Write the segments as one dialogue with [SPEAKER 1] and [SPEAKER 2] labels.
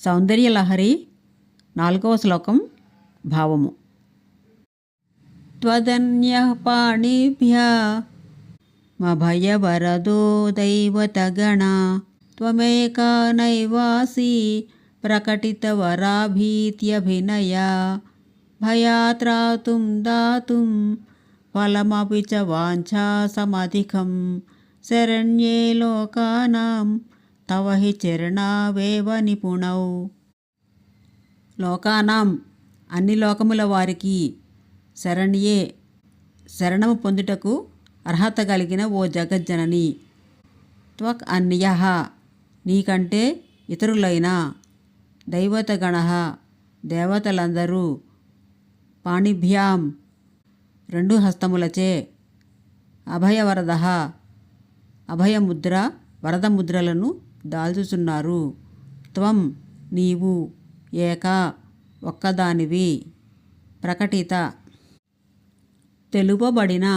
[SPEAKER 1] సౌందర్యలహరి 4వ శ్లోకం భావము. త్వదన్యః పాణిభ్యః మభయవరదో దైవతగణా త్వమేకా నైవాసి ప్రకటితవరాభీత్యభినయా భయాత్రాతుం దాతుం ఫలమపి చ వాంఛా సమధికం శరణ్యే లోకానాం తవ హి చరణావేవ నిపుణౌ. లోకానాం అన్ని లోకముల వారికి శరణ్యే శరణము పొందుటకు అర్హత కలిగిన ఓ జగజ్జనని. త్వక్ అన్యః నీకంటే ఇతరులైన దైవతగణః దేవతలందరూ పాణిభ్యాం 2 హస్తములచే అభయవరదః అభయముద్ర వరదముద్రలను దాల్చుచున్నారు. త్వం నీవు ఏకా ఒక్కదానివి ప్రకటిత తెలుపబడిన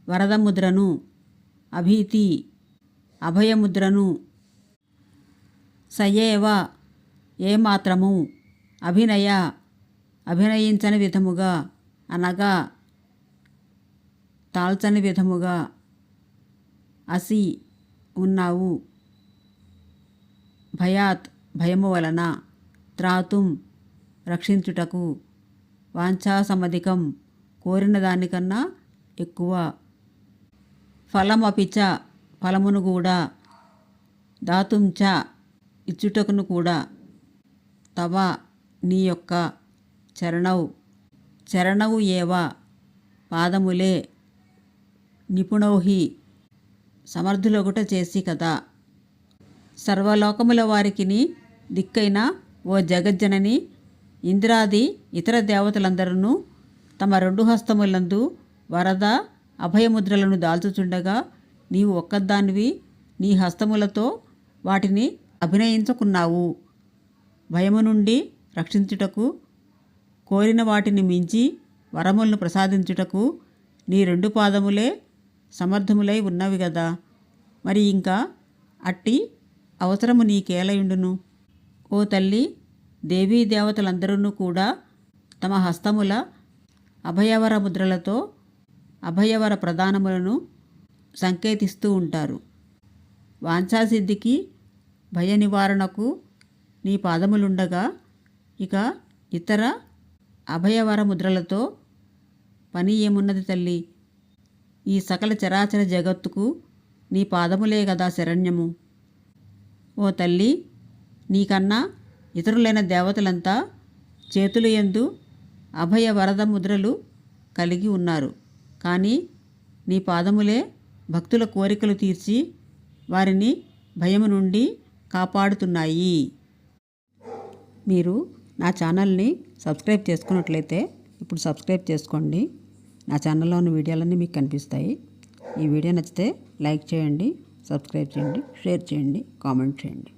[SPEAKER 1] వరదముద్రను అభీతి అభయముద్రను సయేవ ఏమాత్రము అభినయించని విధముగా అనగా తాల్చని విధముగా అసి ఉన్నావు. భయాత్ భయము వలన త్రాతుం రక్షించుటకు వాంఛా సమధికం కోరిన దానికన్నా ఎక్కువ ఫలమపిచ ఫలమును కూడా దాతుంచ ఇచ్చుటకును కూడా తవ నీ యొక్క చరణవు ఏవ పాదములే నిపుణౌహి సమర్థులొకట చేసి కదా. సర్వలోకముల వారికిని దిక్కైన ఓ జగజ్జనని ఇంద్రాది ఇతర దేవతలందరూ తమ 2 హస్తములందు వరద అభయముద్రలను దాల్చుచుండగా నీవు ఒక్కదానివి నీ హస్తములతో వాటిని అభినయించుకున్నావు. భయము నుండి రక్షించుటకు కోరిన వాటిని మించి వరములను ప్రసాదించుటకు నీ 2 పాదములే సమర్థములై ఉన్నవి కదా. మరి ఇంకా అట్టి అవసరము నీకేలయుండును. ఓ తల్లి, దేవీ దేవతలందరూ కూడా తమ హస్తముల అభయవర ముద్రలతో అభయవర ప్రదానములను సంకేతిస్తూ ఉంటారు. వాంఛాసిద్ధికి భయ నివారణకు నీ పాదములుండగా ఇక ఇతర అభయవర ముద్రలతో పని ఏమున్నది తల్లి? ఈ సకల చరాచర జగత్తుకు నీ పాదములే కదా శరణ్యము. ఓ తల్లి, నీకన్నా ఇతరులైన దేవతలంతా చేతుల యందు అభయ వరద ముద్రలు కలిగి ఉన్నారు. కానీ నీ పాదములే భక్తుల కోరికలు తీర్చి వారిని భయము నుండి కాపాడుతున్నాయి. మీరు నా ఛానల్ని సబ్స్క్రైబ్ చేసుకున్నట్లయితే ఇప్పుడు సబ్స్క్రైబ్ చేసుకోండి. నా ఛానల్లో ఉన్న వీడియోలన్నీ మీకు కనిపిస్తాయి. ఈ వీడియో నచ్చితే లైక్ చేయండి, సబ్స్క్రైబ్ చేయండి, షేర్ చేయండి, కామెంట్ చేయండి.